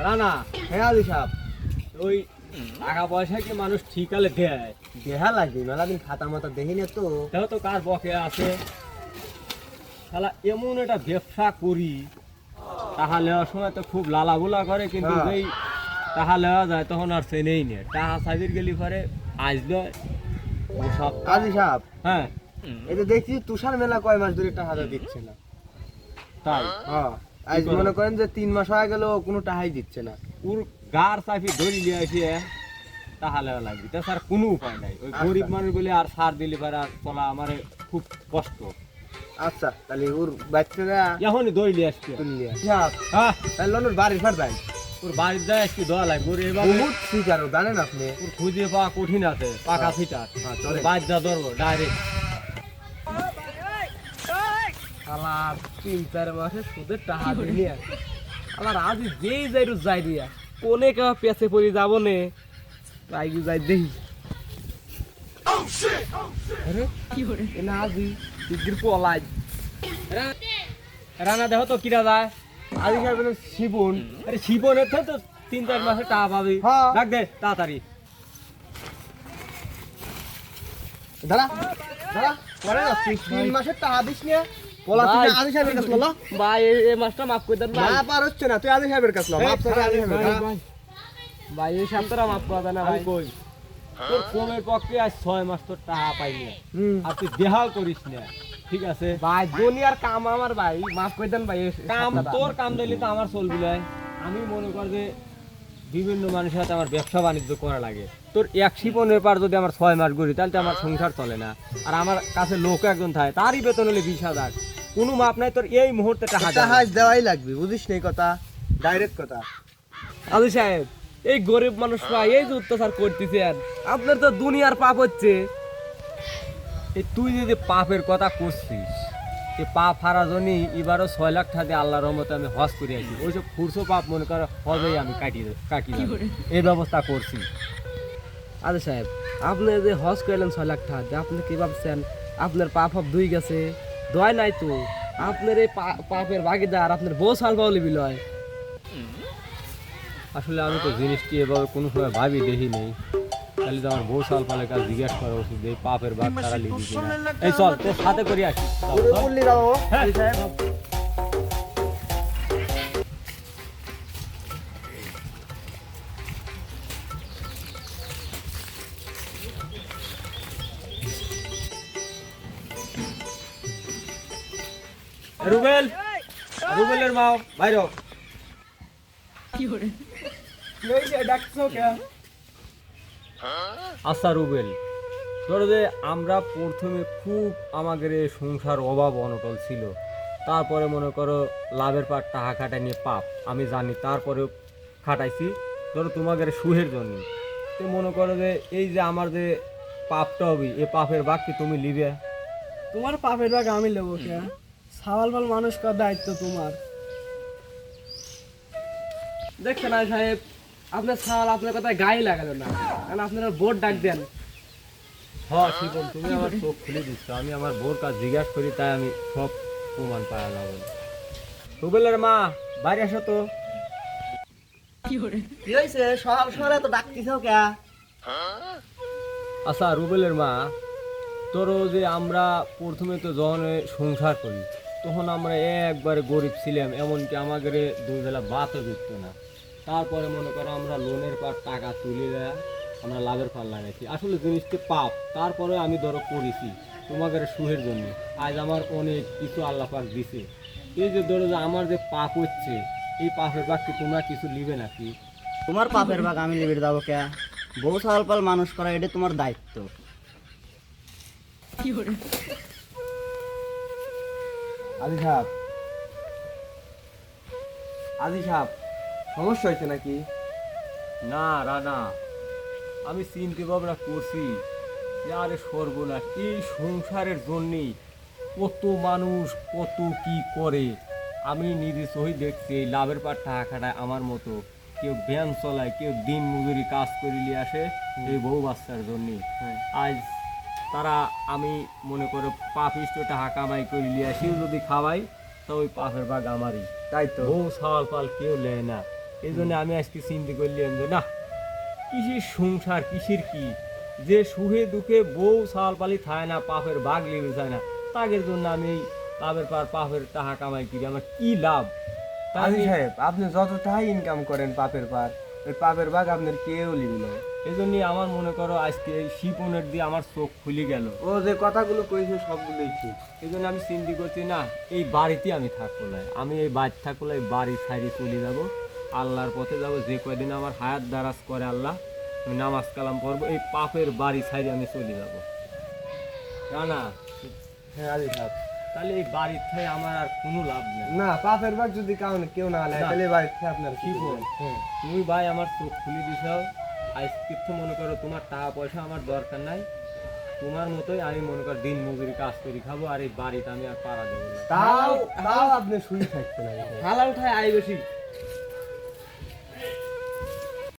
রানা হ্যাঁ আলি সাহেব, ওই টাকা পয়সা কি মানুষ ঠিকালে দেয়? দেহা লাগবে, মেলাদিন খাতা মাতা দেখি না তো। তাও তো কার বকে আছে। শালা এমন একটা ব্যবসা করি, টাকা নেওয়ার সময় তো খুব লালাগুলা করে, কিন্তু হ্যাঁ। যেই টাকা নেওয়া যায় তখন আর চেনেই নেই। টাকা সাইজের গেলি পরে আসবে ওসব। আলি সাহেব, হ্যাঁ এই যে দেখছি তুষার মেলা কয় মাস ধরে টাকা দিচ্ছে না। তাই হ্যাঁ, আজ কি করো? মনে করেন যে 3 মাস হয়ে গেল কোনো টাকাই দিচ্ছে না। ওর গার চাপি ধরি নিয়ে আসিয়ে টাকা নেওয়া লাগবে, তাছাড়া কোনো উপায় নাই। ওই গরিব মানুষ বলে আর সার দিলে পারে আর চলা আমার খুব কষ্ট। আচ্ছা, তাহলে ওর বাচ্চারা এখনই দই নিয়ে আসছে। তুললিয়া সাহেব, হ্যাঁ তাহলে ওর বাড়ির ফার যাই। ওর বাড়ির যায় একটু দেওয়া লাগবে। ওর এবার বহুত শিকারও জানেন আপনি। ওর খুঁজে পাওয়া কঠিন আছে, পাকা ফিটার। হ্যাঁ, চলে। বাচ্চা ধরবো ডাইরেক্ট। শালা 3-4 মাসে সুদের টাকা দিলি। আমার আজ যেই যাই রোজ যাই দিয়া কোনে কেউ পেছে পড়ি যাব নে, তাই যাই দেখি। আরে কি করে না আজি দিগির পলাই। রানা দেখো তো কিরা যায়। আজি খাবেন শিবন। আরে শিবনের তো 3-4 মাসে টাকা পাবি। হ্যাঁ। ডাক দে তাড়াতাড়ি। দাঁড়া দাঁড়া, পরে যাচ্ছি। 3 মাসের টাকা দিস না, পলা তুই আজি সাহেবের কাছে লো। ভাই এই মাসটা মাফ করে দেন ভাই। না পার হচ্ছে না, তুই আজি সাহেবের কাছে লো। মাপ করে আজি সাহেবের কাছে। ভাই এই সপ্তাহটা মাফ করে দেন না আমি ভাই। কই তোর কমের পক্ষে আজ 6 মাস তোর টাকা পাইনি, হুম। আর তুই দেহাও করিস না। ঠিক আছে, ভাই দুনিয়ার কাম আমার ভাই, মাফ করে দেন ভাই। কাম তোর কাম দিলে তো আমার চলবি না। আমি মনে কর যে বিভিন্ন মানুষের সাথে আমার ব্যবসা বাণিজ্য করা লাগে। তোর 1 শিপনের পার যদি আমার 6 মাস করি, তাহলে তো আমার সংসার চলে না। আর আমার কাছে লোক একজন থাকে, তারই বেতন হলে 20,000। কোনো মাপ নাই তোর এই মুহূর্তে টাকা টাকা দেওয়াই লাগবে, বুঝিস না এই কথা, ডাইরেক্ট কথা। আলু সাহেব, এই গরিব মানুষ ভাই এই যে অত্যাচার করতেছেন, আপনার তো দুনিয়ার পাপ হচ্ছে। এই তুই যদি পাপের কথা করছিস, এই পাপ হারা জন্যই এবারও 6 লাখ টাকা দিয়ে আল্লাহর রহমতে আমি হজ করে আসি। ওইসব খুরসো পাপ মনে কর হজেই আমি কাটি এই ব্যবস্থা করছি। আলু সাহেব, আপনি যে হজ করলেন 6 লাখ টাকা দিয়ে, আপনি কি ভাবছেন আপনার পাপ হাপ ধুই গেছে? দয় নাই তো, আপনার এই পাপের ভাগিদার আপনার বউ সাল পাওলি বিলয়। আসলে আমি তো জিনিসটি এভাবে কোনো সময় ভাবি দেখি নেই। তাহলে তো আমার বউ সাল পালে কাজ জিজ্ঞাসা করা উচিত, এই পাপের ভাগ তারা লিখি কিনা। এই চল তোর সাথে করে আসি। চল, ওরে চল। বললি যাবো হ্যাঁ। আজি সাহেব। রুবেল, রুবেলের মা বাইর হ। এই যে ডাকছো কে? আচ্ছা রুবেল, ধরো যে আমরা প্রথমে খুব আমাদের এই সংসার অভাব অনটল ছিল, তারপরে মনে করো লাভের পার টাকা খাটাই নিয়ে পাপ আমি জানি, তারপরেও খাটাইছি ধরো তোমাদের সুহের জন্য। তো মনে করো যে এই যে আমার যে পাপটা হবে, এই পাপের ভাগ কি তুমি লিবে? তোমার পাপের ভাগ আমি নেবো কে? সাওয়াল মাল মানুষ করার দায়িত্ব তোমার। দেখছেন আলী সাহেব, আপনার সাওয়াল আপনার কথায় গায়ে লাগালো না, কারণ আপনারা বোর্ড ডাক দেন। হ্যাঁ শিবন, তুমি আমার চোখ খুলে দিচ্ছ। আমি আমার বোর কাজ জিজ্ঞাসা করি, তাই আমি সব প্রমাণ পাওয়া যাবো। রুবেলের মা বাইরে আসো তো। কি হইছে? সকাল সকাল তো ডাকতিছো কে? আচ্ছা রুবেলের মা, তোরও যে আমরা প্রথমে তো যখন সংসার করি, তখন আমরা একবারে গরিব ছিলাম, এমনকি আমাদের 2 বেলা ভাতও দিত না। তারপরে মনে করো আমরা লোনের পার টাকা তুলে দেয় আমরা লাভের পার লাগাইছি। আসলে জিনিসটি পাপ, তারপরে আমি ধরো করেছি তোমাদের সুহের জন্য। আজ আমার অনেক কিছু আল্লাহ পাক দিছে। এই যে ধরো যে আমার যে পাপ হচ্ছে, এই পাপের পাক কি তোমরা কিছু নিবে নাকি? তোমার পাপের ভাগ আমি লিবির যাবো কে? বউ সাল পাল মানুষ করা এটা তোমার দায়িত্ব। আজি সাহেব, আজি সাহেব, সমস্যা হয়েছে নাকি? না রানা, আমি চিন্তা ভাবনা করছি যে আরে সর্বনাশ, এই সংসারের জন্যেই কত মানুষ কত কি করে। আমি নিজে সহি দেখছি এই লাভের পার টাকা খাটায় আমার মতো কেউ ভ্যান চলায়, কেউ দিন মজুরি কাজ করে নিয়ে আসে এই বউ বাচ্চার জন্যে। আজ তারা আমি মনে করো পাপিষ্ট টাকা কামাই করে নিয়ে আসিও যদি খাওয়াই, তো ওই পাপের ভাগ আমারই। তাই তো। বউ সাওয়াল পাল কেউ নেয় না। এই জন্য আমি আজকে চিন্তা করলাম যে না, কিসের সংসার কিসের কি, যে সুখে দুঃখে বউ সাল পালি থায় না, পাপের ভাগ লেগে যায় না, তাদের জন্য আমি পাপের পার পাপের টাকা কামাই করি, আমার কি লাভ? তাই আজি আমি- সাহেব আপনি যত টাকাই ইনকাম করেন পাপের পার, ওই পাপের ভাগ আপনার কেউ লিবি না। এই জন্যই আমার মনে করো আজকে এই শিপনের দিয়ে আমার চোখ খুলে গেল। ও যে কথাগুলো কইছে সবগুলোই ঠিক। এই জন্য আমি চিন্তা করছি না, এই বাড়িতে আমি থাকবো না, আমি এই বাড়ি থাকবো না, এই বাড়ি ছাড়িয়ে চলে যাব, আল্লাহর পথে যাব। যে কয়দিন আমার হায়াত দারাজ করে আল্লাহ, আমি নামাজ কালাম পড়বো, এই পাপের বাড়ি ছাড়িয়ে আমি চলে যাব। না হ্যাঁ আজি সাহেব, তাহলে এই বাড়ির থেকে আমার আর কোনো লাভ নেই। না পাপের ভাগ যদি কাউনে কেউ না নেয় না। তাহলে বাড়ি থেকে আপনার কি শিপন, বলবেন? হ্যাঁ। তুমি ভাই আমার চোখ খুলে দিছাও। আজকে তো মনে করো তোমার টাকা পয়সা আমার দরকার নাই, তোমার মতোই আমি মনে কর দিন মজুরি কাজ করে খাবো, আর এই বাড়িটা আমি আর পাড়া দেবো না। তাও তাও আপনি শুয়ে থাকতেন আগে। হালাল ঠায় আই বেশি